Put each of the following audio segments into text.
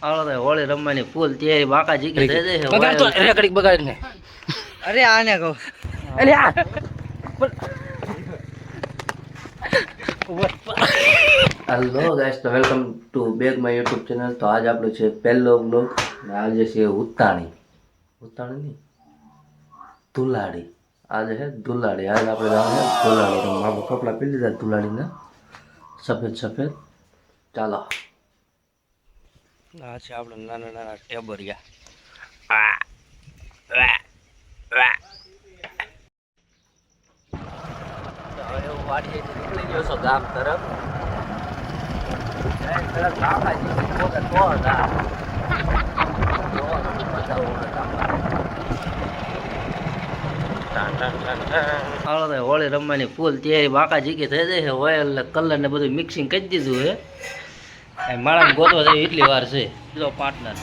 આવડે હોળી રમવાની ફૂલ તૈયારી બાકા જીકી થઈ જાય છે. બગાડ તો રેકડી બગાડ ને. અરે આને કહો અરે આ હેલો ગાઈસ, તો welcome to back my YouTube channel. તો આજ આપણો છે પહેલો બ્લોગ. આજે છે ઉતાણી નહીં, ધુલાડી. આજે છે ધુલાડી. આજે આપણે જવાનું છે ધુલાડી રમવા. આપણે કપડાં પહેરી લીધા ધુલાડીના, સફેદ સફેદ. ચાલો, આ છે આપણે નાના નાના ટેબરિયા. હવે વાડીએ નીકળી ગયો છો ગામ તરફ. હોળી રમવાની ફૂલ તૈયારી બાકા જીકી થઈ જાય છે. ઓઇલ કલર ને બધું મિક્સિંગ કરી દીધું છે. માણસ ગોતવા જાય એટલી વાર છે. પેલો પાર્ટનર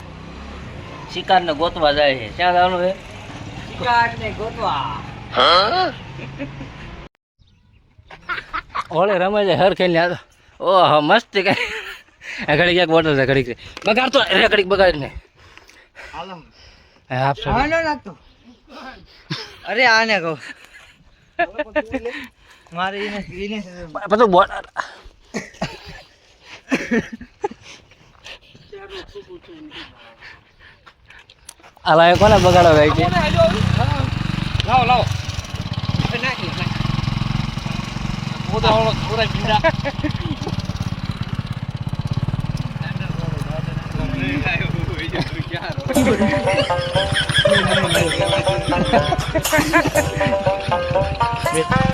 શિકાર ને ગોતવા જાય છે. ક્યાં જવાનું છે? શિકાર ને ગોતવા. ઓલે રમે છે હર ખેલ ને. ઓહો મસ્ત કઈ ઘડી ક્યાંક બોટલ છે ઘડી બગાડ તો રેકડી બગાડ ને. અરે આને કહો મારે બધું બોટલ અલા કોને બગાડો ભાઈ કે લાવો લાવો નાખી ઓદો ઓલો થોડા કિંડા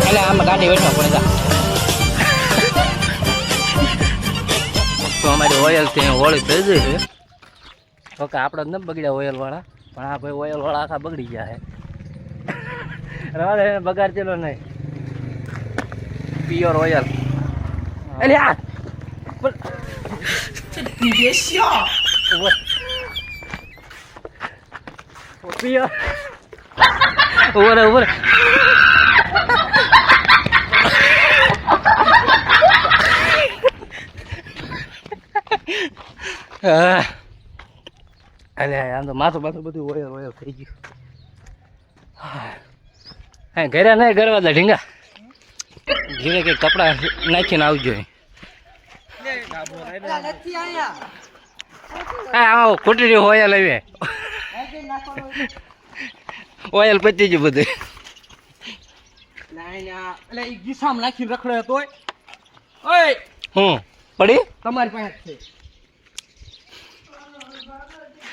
એટલે આમાં ગાડી બેઠવા પડે. તો અમારી ઓઇલ થી હોળી થઈ જાય છે. ઓકે આપણે ન બગડ્યા ઓઇલ વાળા, પણ આ ભાઈ ઓઇલ વાળા આખા બગડી ગયા છે. રવા દે બગાડ ચેલો નહીં. Pure oil. એટલે આ પ્યોર ઉભરે ઉભરે. અરે આમ તો માથું માથું બધું ઓયલ ઓયલ થઈ ગયું. હા ઘરે નહીં ગરવા દે ઢીંગા. ઘીરે કંઈક કપડાં નાખીને આવજો. હા આવો ખોટી ઓયલ આવી ઓયલ પતી ગયું બધું. નાખીને રખડે હતો. હું પડી તમારી પાસે છે.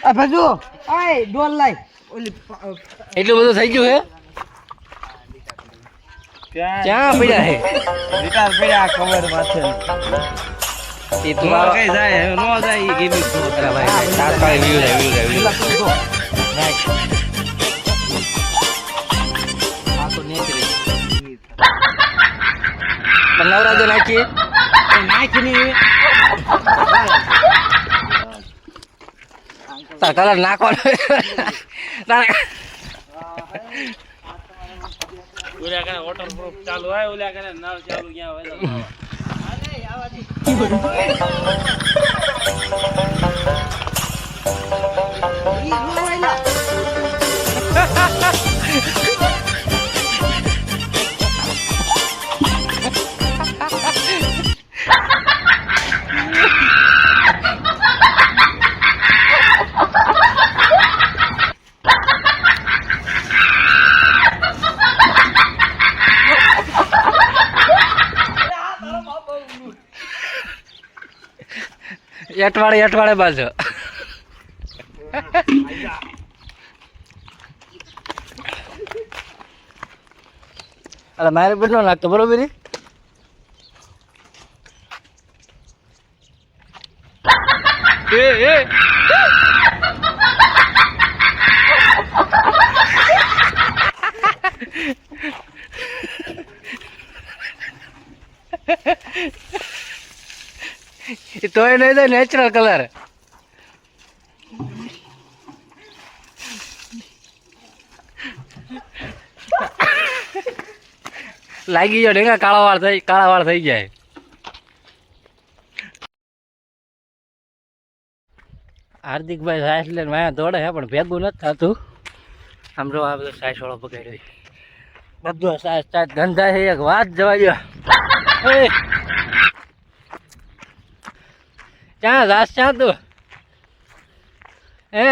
આ ભજુ આય ડોલ લાઈ ઓલી એટલું બધું થઈ ગયું હે. ક્યાં પડ્યા હે? વિચાર પડ્યા કવર માથે. એ તો કઈ જાય નો જાય ઈ ગીમી તો. અરે ભાઈ તાર વ્યૂ રે આ તો નેચરી નવરાજો નાખી નાખીની તાર કલર નાખવાનો. ઓલા કને વોટરપ્રૂફ ચાલુ હોય, ઓલા કને નળ ચાલુ ક્યાં હોય. અઠવાડે બાજુ અરે મારે બેઠો નાખતો બરોબર. તોય નહીં તો નેચરલ કલર. લાગી ગયો ઢેંગા કાળા વાળ થઈ જાય. હાર્દિકભાઈ સાસ લઈને વાયા દોડે છે પણ ભેગું નથી થતું. આમ જો આ બધો સાસ વાળો બગાડ્યો બધો સાસ સાસ ગંધા છે એક વાત જવા દો. ક્યાં સાસ ક્યાં તું હે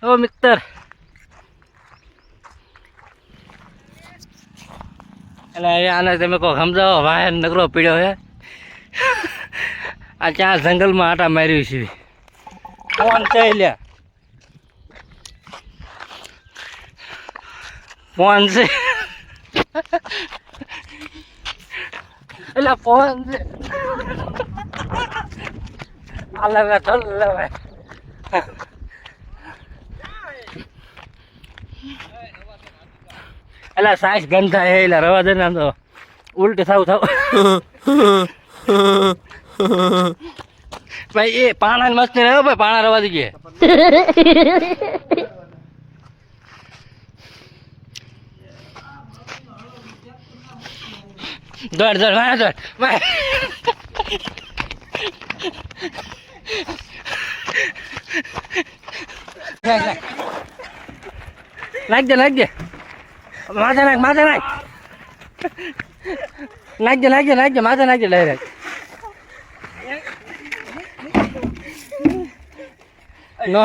ઓ મિત્ર એટલે આને તમે કોઈ સમજાવો વાહન નગરો પીડ્યો છે આ ક્યાં જંગલમાં આટા માર્યું છે ફોન છે લ્યા ફોન છે એટલે ફોન છે અલગ ચલ લેવાય એટલે સાઈઝ ગંધા હે એટલે રવા દે ને આમ તો ઉલટી થાવ ભાઈ એ પાણા મસ્ત ને રહ્યો ભાઈ પાણા રવા દીજે દોડ દોડ વાય દોડ વાય નાખ દે માથે નાખ નાખ દે માથે નાખ દે ડાયરેક્ટ નો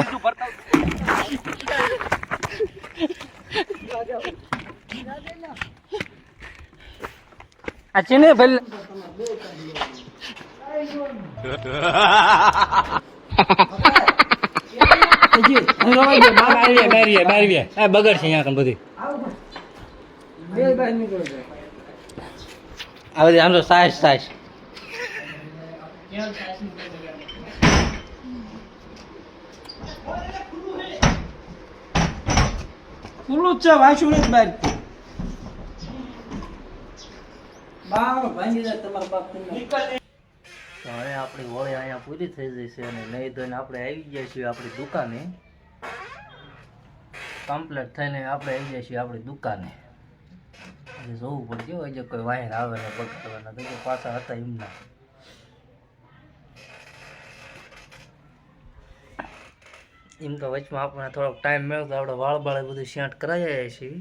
આ ચીને ભલે બગડ છે અહીંયા બધી આ બધી આમ તો સાઈઝ ખુલ્લું જ છે વાંચ્યું નથી બહાર ભાંગી જાય તમારા બાપ તો હવે આપણી હોળી અહીંયા પૂરી થઈ જશે અને નહીં ધોઈને આપણે આવી ગયા છીએ આપણી દુકાને કમ્પ્લીટ થઈને આપણે આવી ગયા છીએ આપણી દુકાને એટલે જોવું પડશે હજી કોઈ વાયર આવે ને બગાડવાના તો પાછા હતા એમના એમ તો વચમાં આપણને થોડોક ટાઈમ મળ્યો તો આપણે વાળ બાળ બધું સેટ કરાવી આવ્યા છીએ